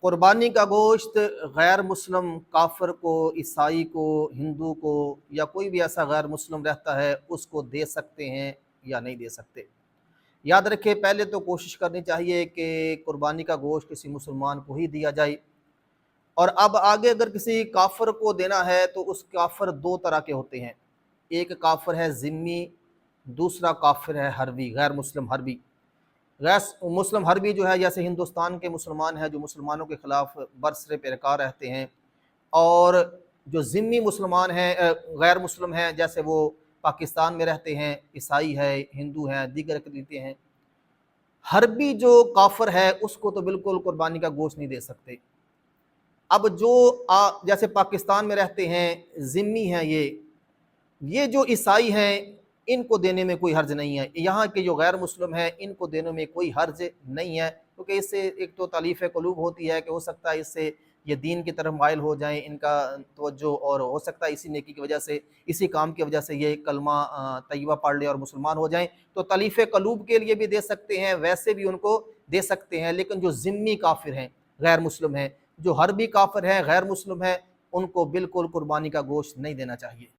कुर्बानी का गोश्त गैर मुस्लिम काफिर को, ईसाई को, हिंदू को या कोई भी ऐसा गैर मुस्लिम रहता है उसको दे सकते हैं या नहीं दे सकते। याद रखिए, पहले तो कोशिश करनी चाहिए कि कुर्बानी का गोश्त किसी मुसलमान को ही दिया जाए। और अब आगे अगर किसी काफिर को देना है तो उस काफिर दो तरह के होते हैं। एक काफिर है ज़िम्मी, दूसरा काफिर है हरबी, गैर मुस्लिम हरबी। गैर मुस्लिम हरबी जो है, जैसे हिंदुस्तान के मुसलमान हैं जो मुसलमानों के ख़िलाफ़ बरसरे पैरकार रहते हैं, और जो ज़िम्मी मुसलमान हैं, गैर मुस्लिम हैं, जैसे वो पाकिस्तान में रहते हैं, ईसाई है, हिंदू हैं, दीगर अक़ीदतें हैं। हरबी जो काफिर है उसको तो बिल्कुल कुर्बानी का गोश्त नहीं दे सकते। अब जो जैसे पाकिस्तान में रहते हैं, ज़िम्मी हैं, ये जो ईसाई हैं, इनको देने में कोई हर्ज नहीं है। यहाँ के जो गैर मुस्लिम हैं इनको देने में कोई हर्ज नहीं है, क्योंकि इससे एक तो तालीफ़ क़ुलूब होती है कि हो सकता है इससे ये दीन की तरफ माइल हो जाएं, इनका तवज्जो, और हो सकता है इसी नेकी की वजह से, इसी काम की वजह से ये कलमा तय्यबा पढ़ लें और मुसलमान हो जाएं। तो तालीफ़ क़ुलूब के लिए भी दे सकते हैं, वैसे भी उनको दे सकते हैं। लेकिन जो ज़िम्मी काफिर हैं, गैर मुस्लिम हैं, जो हरबी काफिर हैं, गैर मुस्लिम हैं, उनको बिल्कुल कुर्बानी का गोश्त नहीं देना चाहिए।